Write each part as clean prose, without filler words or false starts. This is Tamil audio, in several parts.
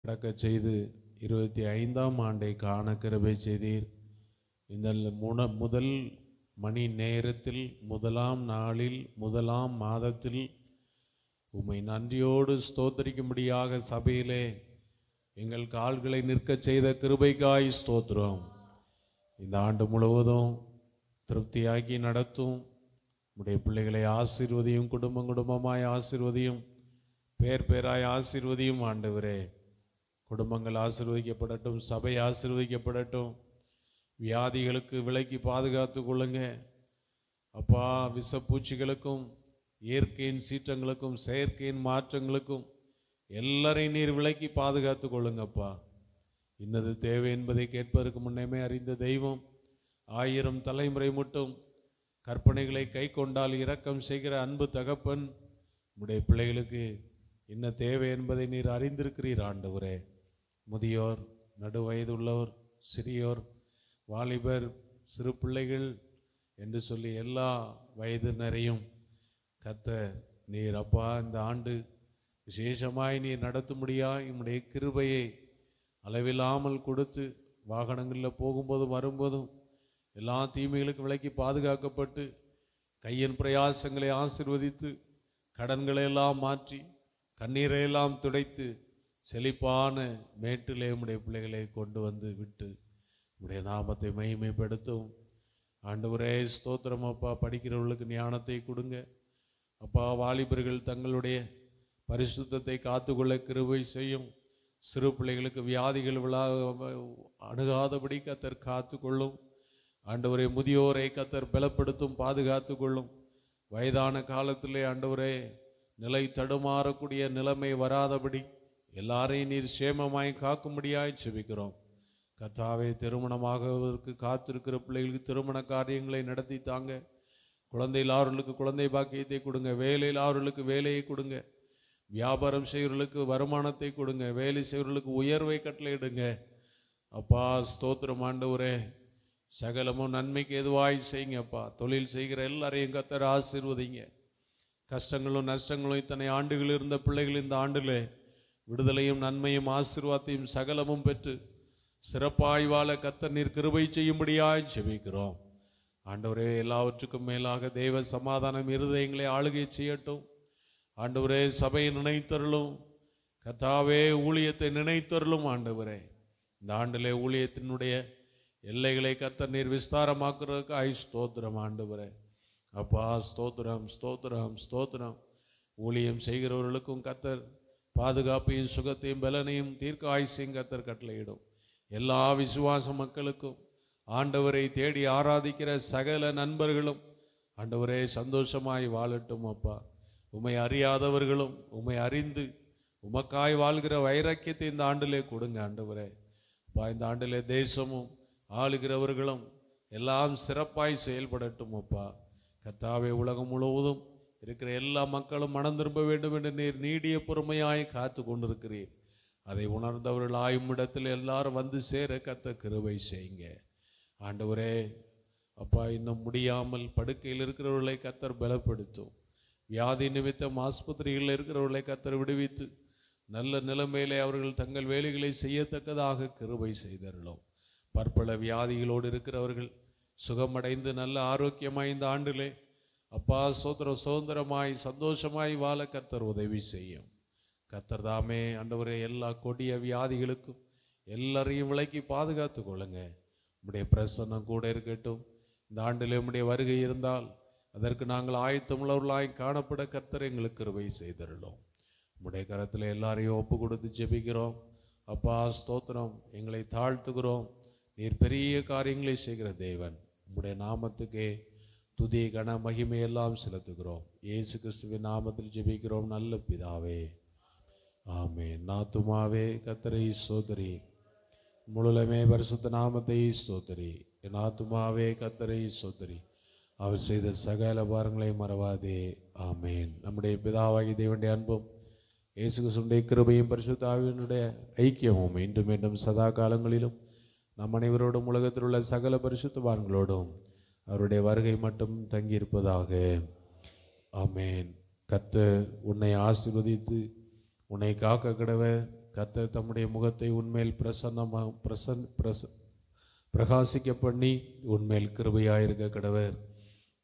நடக்கச் செய்து 25ஆம் ஆண்டை காண கிருபை செய்தீர். இந்த முதல் மணி நேரத்தில், முதலாம் நாளில், முதலாம் மாதத்தில் உம்மை நன்றியோடு ஸ்தோத்திரிக்கும்படியாக சபையிலே எங்கள் கால்களை நிற்கச் செய்த கிருபைக்காய் ஸ்தோத்திரம். இந்த ஆண்டு முழுவதும் திருப்தியாக்கி நடத்தும். உடைய பிள்ளைகளை ஆசீர்வதியும், குடும்பம் குடும்பமாய் ஆசீர்வதியும், பேர் பேராய் ஆசீர்வதியும். ஆண்டவரே, குடும்பங்கள் ஆசீர்வதிக்கப்படட்டும், சபை ஆசீர்வதிக்கப்படட்டும். வியாதிகளுக்கு விலக்கி பாதுகாத்து கொள்ளுங்க அப்பா. விஷப்பூச்சிகளுக்கும் இயற்கையின் சீற்றங்களுக்கும் செயற்கையின் மாற்றங்களுக்கும் எல்லாரையும் நீர் விலக்கி பாதுகாத்து கொள்ளுங்கப்பா. இன்னது தேவை என்பதை கேட்பதற்கு முன்னமே அறிந்த தெய்வம், 1000 தலைமுறை மட்டும் கற்பனைகளை கை கொண்டால் இரக்கம் செய்கிற அன்பு தகப்பன், உடைய பிள்ளைகளுக்கு என்ன தேவை என்பதை நீர் அறிந்திருக்கிறீர் ஆண்டவரே. முதியோர், நடுவயது உள்ளோர், சிறியோர், வாலிபர், சிறு பிள்ளைகள் என்று சொல்லி எல்லா வயதினரையும் கர்த்தர் நீர் அப்பா இந்த ஆண்டு விசேஷமாய் நீர் நடத்தும்படியாய் உம்முடைய கிருபையை அளவில்லாமல் கொடுத்து, வாகனங்களில் போகும்போதும் வரும்போதும் எல்லா தீமைகளுக்கும் விலக்கி பாதுகாக்கப்பட்டு, கையின் பிரயாசங்களை ஆசீர்வதித்து, கடன்களை எல்லாம் மாற்றி, கண்ணீரை எல்லாம் துடைத்து, செழிப்பான மேட்டிலே உம்முடைய பிள்ளைகளை கொண்டு வந்து விட்டு உம்முடைய நாமத்தை மகிமைப்படுத்தும். ஆண்டவரே ஸ்தோத்திரம் அப்பா. படிக்கிறவர்களுக்கு ஞானத்தை கொடுங்க அப்பா. வாலிபர்கள் தங்களுடைய பரிசுத்தத்தை காத்துக்கொள்ள கிருபை செய்யும். சிறு பிள்ளைகளுக்கு வியாதிகள் அணுகாதபடி கர்த்தர் காத்து கொள்ளும். ஆண்டவரே, முதியோரை கர்த்தர் பலப்படுத்தும், பாதுகாத்து கொள்ளும். வயதான காலத்திலே ஆண்டவரே நிலை தடுமாறக்கூடிய நிலைமை வராதபடி எல்லாரையும் நீர் சேமமாய் காக்கும்படியாய் செபிக்கிறோம். கர்த்தாவே, திருமணமாகுவதற்கு காத்திருக்கிற பிள்ளைகளுக்கு திருமண காரியங்களை நடத்தி தாங்க. குழந்தையில் அவர்களுக்கு குழந்தை பாக்கியத்தை கொடுங்க. வேலையில் அவர்களுக்கு வேலையை கொடுங்க. வியாபாரம் செய்வர்களுக்கு வருமானத்தை கொடுங்க. வேலை செய்வர்களுக்கு உயர்வை கட்டளையிடுங்க அப்பா. ஸ்தோத்திரம் ஆண்டவரே. சகலமும் நன்மைக்கு எதுவாய் செய்யுங்கப்பா. தொழில் செய்கிற எல்லாரையும் கர்த்தர் ஆசீர்வதிங்க. கஷ்டங்களும் நஷ்டங்களும் இத்தனை ஆண்டுகள் இருந்த பிள்ளைகள் இந்த ஆண்டில் விடுதலையும் நன்மையும் ஆசீர்வாதத்தையும் சகலமும் பெற்று சிறப்பாய் வாழ கர்த்தர் நீர் கிருபை செய்யும்படியாய் ஜெபிக்கிறோம். ஆண்டவரே, எல்லாவற்றுக்கும் மேலாக தேவ சமாதானம் இருதயங்களை ஆளுகை செய்யட்டும். ஆண்டவரே, சபையை நினைத்தருளும். கர்த்தாவே, ஊழியத்தை நினைத்தருளும். ஆண்டவரே, இந்த ஆண்டிலே ஊழியத்தினுடைய எல்லைகளை கர்த்தர் நீர் விஸ்தாரமாக்குறதுக்கு ஸ்தோத்திரம். ஆண்டவரே அப்பா, ஸ்தோத்திரம் ஸ்தோத்திரம் ஸ்தோத்திரம். ஊழியம் செய்கிறவர்களுக்கும் கர்த்தர் பாதுகாப்பையும் சுகத்தையும் பலனையும் தீர்க்க ஆயுசையும் கர்த்தர் கட்டளையிடும். எல்லா விசுவாச மக்களுக்கும், ஆண்டவரை தேடி ஆராதிக்கிற சகல நண்பர்களும் ஆண்டவரே சந்தோஷமாய் வாழட்டும் அப்பா. உம்மை அறியாதவர்களும் உம்மை அறிந்து உமக்காய் வாழ்கிற வைராக்கியத்தை இந்த ஆண்டிலே கொடுங்க ஆண்டவரே அப்பா. இந்த ஆண்டிலே தேசமும் ஆளுகிறவர்களும் எல்லாம் சிறப்பாய் செயல்படட்டும் அப்பா. கர்த்தாவே, உலகம் முழுவதும் இருக்கிற எல்லா மக்களும் மனம் திரும்ப வேண்டும் என்று நீர் நீடிய பொறுமையாய் காத்து கொண்டிருக்கிறீர். அதை உணர்ந்தவர்கள் ஆயுமிடத்தில் எல்லாரும் வந்து சேர கர்த்தர் கிருபை செய்யுங்க ஆண்டவரே அப்பா. இன்னும் முடியாமல் படுக்கையில் இருக்கிறவர்களை கர்த்தர் பலப்படுத்தும். வியாதி நிமித்தம் ஆஸ்பத்திரிகளில் இருக்கிறவர்களை கர்த்தர் விடுவித்து நல்ல நிலைமையிலே அவர்கள் தங்கள் வேலைகளை செய்யத்தக்கதாக கிருபை செய்தருளும். பற்பல வியாதிகளோடு இருக்கிறவர்கள் சுகமடைந்து நல்ல ஆரோக்கியமாய் இந்த ஆண்டிலே அப்பா சுதந்திரமாய் சந்தோஷமாய் வாழ கர்த்தர் உதவி செய்யும். கர்த்தர் தாமே ஆண்டவரே எல்லா கொடிய வியாதிகளுக்கும் எல்லாரையும் விலக்கி பாதுகாத்து கொள்ளுங்க. உம்முடைய பிரசன்னம் கூட இருக்கட்டும். இந்த ஆண்டிலே உம்முடைய வருகை இருந்தால் அதற்கு நாங்கள் ஆயத்தமுள்ளவர்களாய் காணப்பட கர்த்தர் எங்களுக்கு கிருபை செய்தருளும். உம்முடைய கரத்தில் எல்லாரையும் ஒப்பு கொடுத்து ஜெபிக்கிறோம் அப்பா. ஸ்தோத்திரம். எங்களை தாழ்த்துகிறோம். நீர் பெரிய காரியங்களை செய்கிற தேவன். உம்முடைய நாமத்துக்கே துதி கன மகிமை எல்லாம் செலுத்துகிறோம். இயேசு கிறிஸ்துவின் நாமத்தில் ஜெபிக்கிறோம் நல்ல பிதாவே, ஆமென். நாத்துமாவே கர்த்தரை ஸ்தோத்திரி, முழுலமே பரிசுத்த நாமத்தை ஸ்தோத்திரி. என் ஆத்துமாவே கர்த்தரை ஸ்தோத்திரி, அவர் செய்த சகல பாரங்களை மறவாதே. ஆமென். நம்முடைய பிதாவாகிய தேவனுடைய அன்பும் இயேசு கிறிஸ்துவின் கிருபையும் பரிசுத்த ஆவியினுடைய ஐக்கியமும் இன்றும் மீண்டும் சதா காலங்களிலும் நம் அனைவரோடும் உலகத்தில் உள்ள சகல பரிசுத்தவான்களோடும் அவருடைய வருகை மட்டும் தங்கியிருப்பதாக. ஆமென். கர்த்தர் உன்னை ஆசீர்வதித்து உன்னை காக்க கடவர். கர்த்தர் தம்முடைய முகத்தை உன்மேல் பிரகாசிக்க பண்ணி உன்மேல் கிருபையாயிருக்க கடவர்.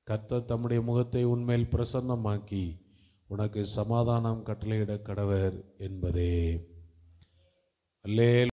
கர்த்தர் தம்முடைய முகத்தை உன்மேல் பிரசன்னமாக்கி உனக்கு சமாதானம் கட்டளையிட கடவர் என்பதே. அல்லேலூயா.